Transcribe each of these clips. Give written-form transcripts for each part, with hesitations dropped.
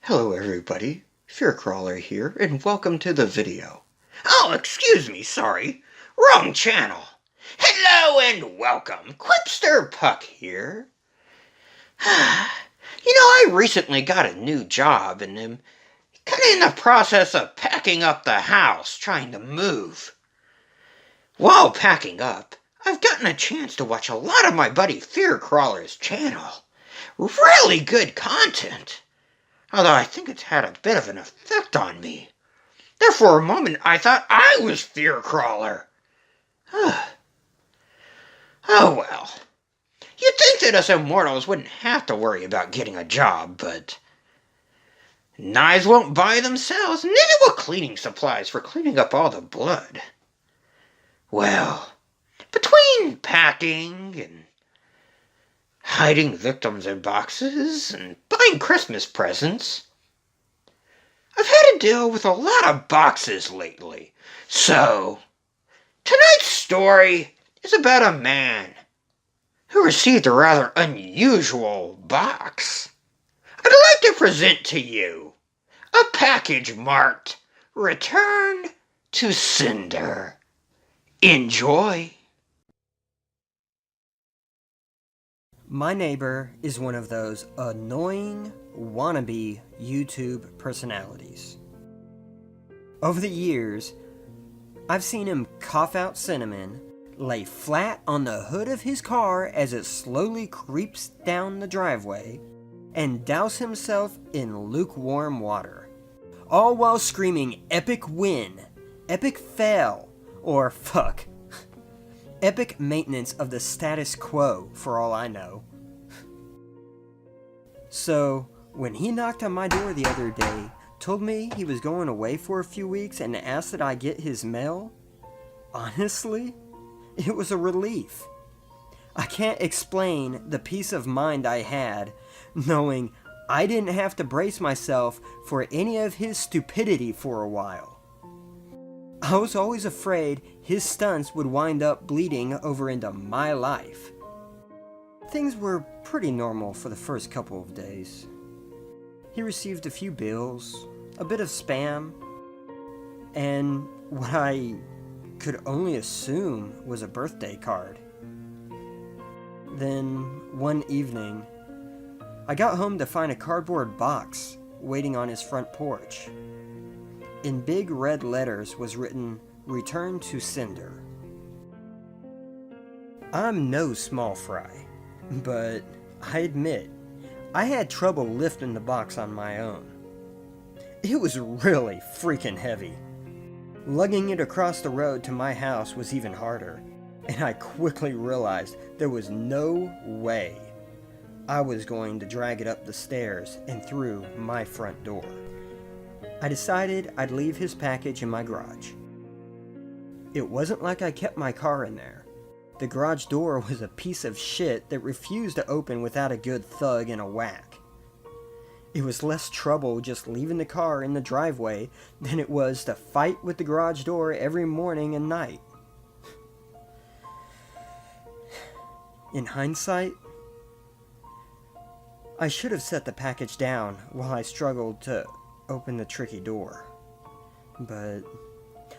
Hello everybody, Fear Crawler here, and welcome to the video. Oh, excuse me, sorry. Wrong channel. Hello and welcome. Quipster Puck here. I recently got a new job and am kind of in the process of packing up the house, trying to move. While packing up, I've gotten a chance to watch a lot of my buddy Fear Crawler's channel. Really good content. Although I think it's had a bit of an effect on me. There for a moment I thought I was Fear Crawler. Oh well. You'd think that us immortals wouldn't have to worry about getting a job, but knives won't buy themselves, neither will cleaning supplies for cleaning up all the blood. Well, between packing and hiding victims in boxes and buying Christmas presents, I've had to deal with a lot of boxes lately. So, tonight's story is about a man who received a rather unusual box. I'd like to present to you a package marked Return to Sender. Enjoy. My neighbor is one of those annoying wannabe YouTube personalities. Over the years, I've seen him cough out cinnamon, lay flat on the hood of his car as it slowly creeps down the driveway, and douse himself in lukewarm water, all while screaming epic win, epic fail, or fuck. Epic maintenance of the status quo, for all I know. So, when he knocked on my door the other day, told me he was going away for a few weeks and asked that I get his mail, honestly, it was a relief. I can't explain the peace of mind I had, knowing I didn't have to brace myself for any of his stupidity for a while. I was always afraid his stunts would wind up bleeding over into my life. Things were pretty normal for the first couple of days. He received a few bills, a bit of spam, and what I could only assume was a birthday card. Then, one evening, I got home to find a cardboard box waiting on his front porch. In big red letters was written, Return to Sender. I'm no small fry, but I admit, I had trouble lifting the box on my own. It was really freaking heavy. Lugging it across the road to my house was even harder, and I quickly realized there was no way I was going to drag it up the stairs and through my front door. I decided I'd leave his package in my garage. It wasn't like I kept my car in there. The garage door was a piece of shit that refused to open without a good thug and a whack. It was less trouble just leaving the car in the driveway than it was to fight with the garage door every morning and night. In hindsight, I should have set the package down while I struggled to open the tricky door. But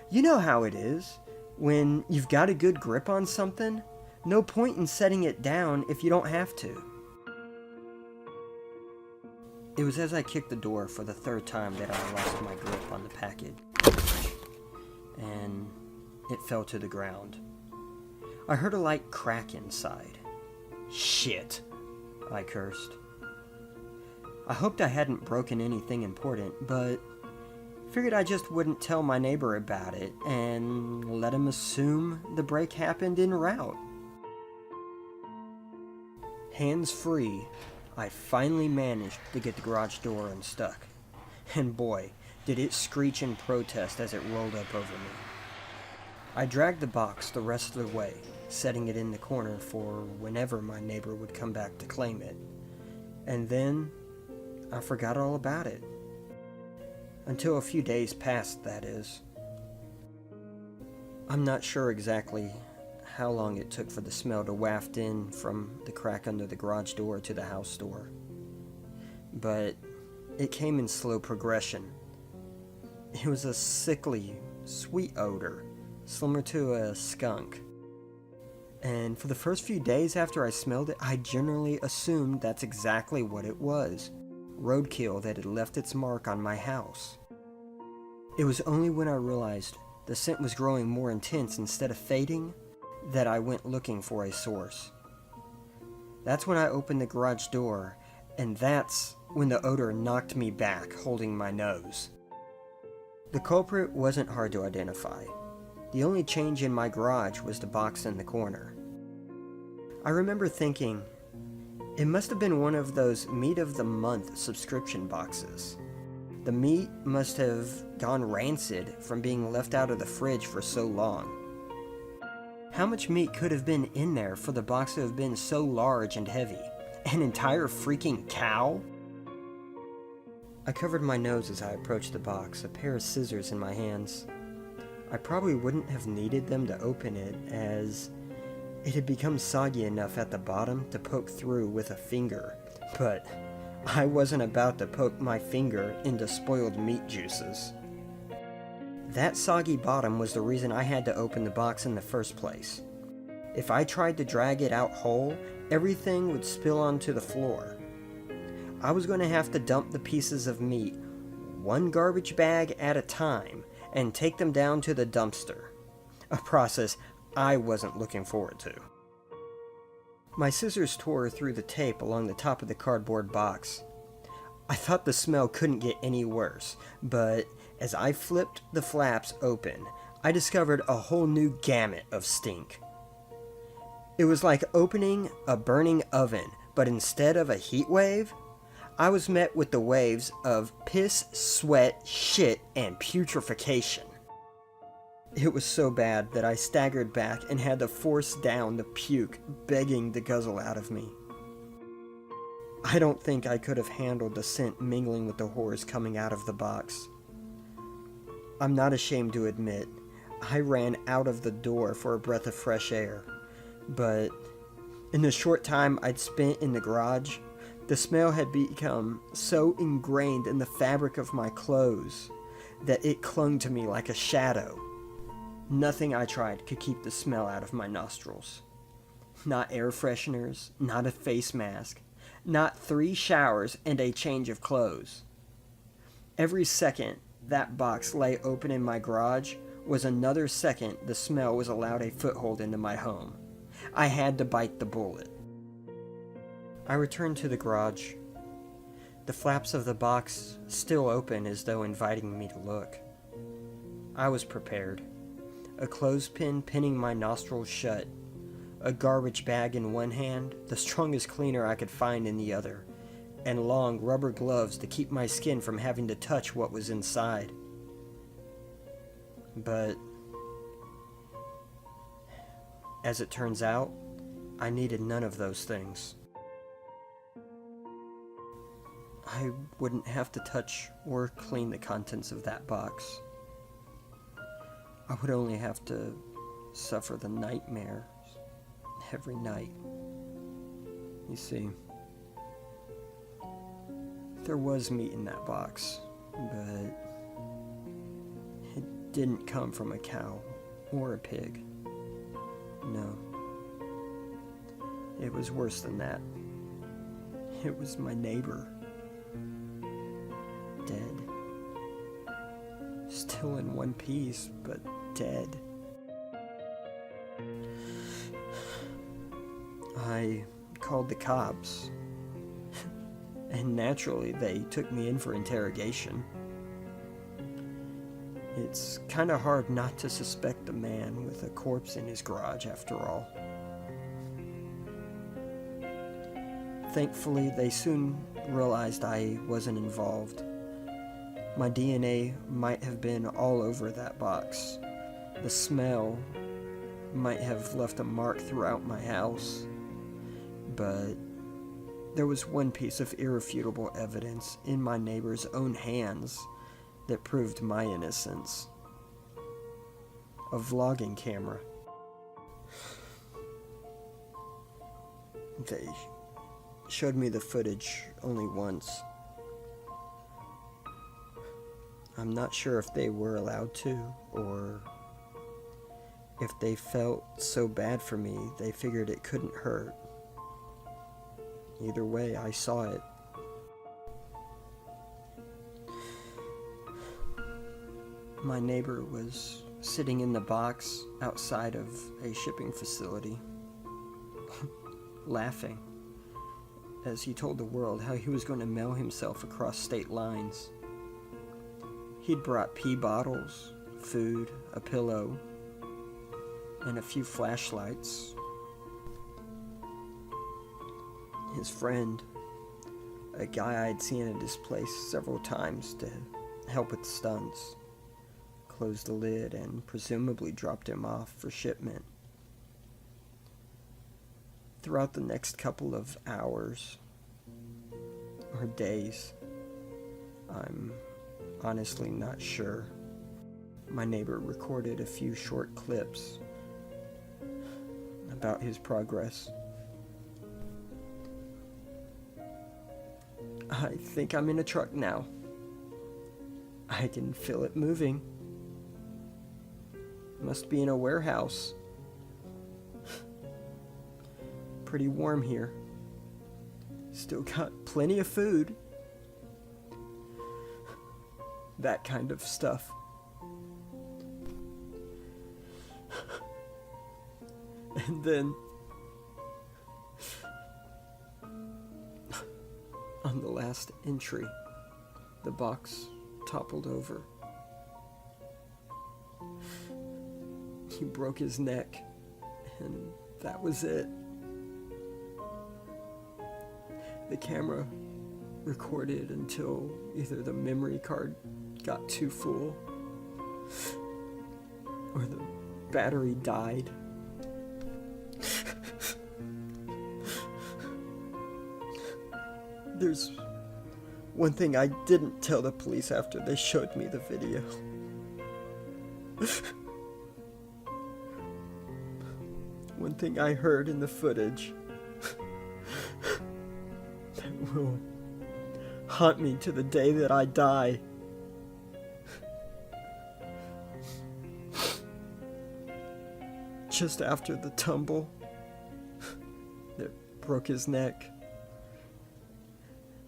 you know how it is. When you've got a good grip on something, no point in setting it down if you don't have to. It was as I kicked the door for the third time that I lost my grip on the package, and it fell to the ground. I heard a light crack inside. Shit, I cursed. I hoped I hadn't broken anything important, but figured I just wouldn't tell my neighbor about it and let him assume the break happened en route. Hands free, I finally managed to get the garage door unstuck. And boy, did it screech in protest as it rolled up over me. I dragged the box the rest of the way, setting it in the corner for whenever my neighbor would come back to claim it. And then I forgot all about it. Until a few days passed, that is. I'm not sure exactly how long it took for the smell to waft in from the crack under the garage door to the house door. but it came in slow progression. It was a sickly, sweet odor, similar to a skunk. And for the first few days after I smelled it, I generally assumed that's exactly what it was. Roadkill that had left its mark on my house. It was only when I realized the scent was growing more intense instead of fading that I went looking for a source. That's when I opened the garage door, and that's when the odor knocked me back, holding my nose. The culprit wasn't hard to identify. The only change in my garage was the box in the corner. I remember thinking, it must have been one of those meat of the month subscription boxes. The meat must have gone rancid from being left out of the fridge for so long. How much meat could have been in there for the box to have been so large and heavy? An entire freaking cow? I covered my nose as I approached the box, a pair of scissors in my hands. I probably wouldn't have needed them to open it, as it had become soggy enough at the bottom to poke through with a finger, but I wasn't about to poke my finger into spoiled meat juices. That soggy bottom was the reason I had to open the box in the first place. If I tried to drag it out whole, everything would spill onto the floor. I was going to have to dump the pieces of meat, one garbage bag at a time, and take them down to the dumpster. A process I wasn't looking forward to. My scissors tore through the tape along the top of the cardboard box. I thought the smell couldn't get any worse, but as I flipped the flaps open, I discovered a whole new gamut of stink. It was like opening a burning oven, but instead of a heat wave, I was met with the waves of piss, sweat, shit, and putrefaction. It was so bad that I staggered back and had to force down the puke begging to guzzle out of me. I don't think I could have handled the scent mingling with the horrors coming out of the box. I'm not ashamed to admit, I ran out of the door for a breath of fresh air, but in the short time I'd spent in the garage, the smell had become so ingrained in the fabric of my clothes that it clung to me like a shadow. Nothing I tried could keep the smell out of my nostrils. Not air fresheners, not a face mask, not 3 showers and a change of clothes. Every second that box lay open in my garage was another second the smell was allowed a foothold into my home. I had to bite the bullet. I returned to the garage, the flaps of the box still open as though inviting me to look. I was prepared. A clothespin pinning my nostrils shut, a garbage bag in one hand, the strongest cleaner I could find in the other, and long rubber gloves to keep my skin from having to touch what was inside. But as it turns out, I needed none of those things. I wouldn't have to touch or clean the contents of that box. I would only have to suffer the nightmares every night. You see, there was meat in that box, but it didn't come from a cow or a pig. No. It was worse than that. It was my neighbor. Dead. Still in one piece, but dead. I called the cops, and naturally they took me in for interrogation. It's kinda hard not to suspect a man with a corpse in his garage after all. Thankfully, they soon realized I wasn't involved. My DNA might have been all over that box. The smell might have left a mark throughout my house. But there was one piece of irrefutable evidence in my neighbor's own hands that proved my innocence. A vlogging camera. They showed me the footage only once, I'm not sure if they were allowed to, or if they felt so bad for me they figured it couldn't hurt. Either way, I saw it. My neighbor was sitting in the box outside of a shipping facility, laughing, as he told the world how he was going to mail himself across state lines. He'd brought pee bottles, food, a pillow, and a few flashlights. His friend, a guy I'd seen at his place several times to help with stunts, closed the lid and presumably dropped him off for shipment. Throughout the next couple of hours or days, I'm honestly not sure, my neighbor recorded a few short clips about his progress. I think I'm in a truck now. I can feel it moving. Must be in a warehouse. Pretty warm here. Still got plenty of food. That kind of stuff. And then, on the last entry, the box toppled over. He broke his neck, and that was it. The camera recorded until either the memory card got too full or the battery died. There's one thing I didn't tell the police after they showed me the video. One thing I heard in the footage that will haunt me to the day that I die. Just after the tumble that broke his neck,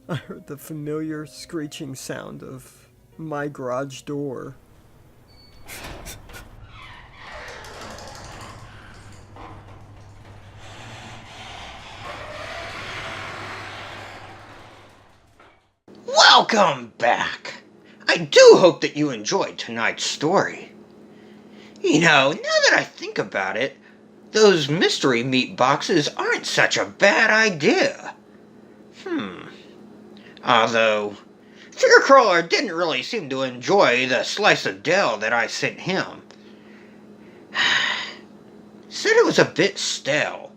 I heard the familiar screeching sound of my garage door. Welcome back! I do hope that you enjoyed tonight's story. You know, now that I think about it, those mystery meat boxes aren't such a bad idea. Although, Quipster Crawler didn't really seem to enjoy the slice of Dell that I sent him. Said it was a bit stale.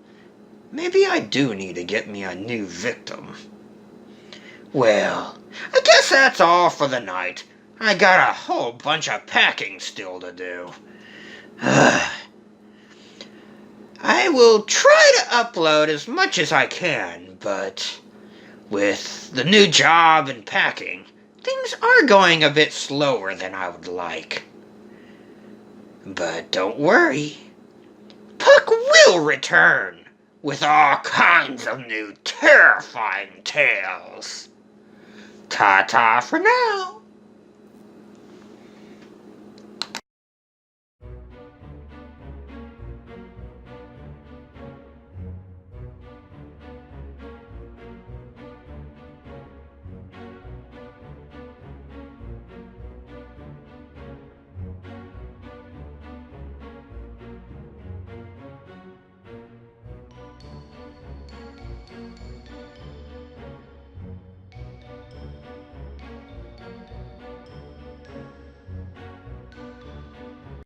Maybe I do need to get me a new victim. Well, I guess that's all for the night. I got a whole bunch of packing still to do. I will try to upload as much as I can, but with the new job and packing, things are going a bit slower than I would like. But don't worry. Puck will return with all kinds of new terrifying tales. Ta-ta for now.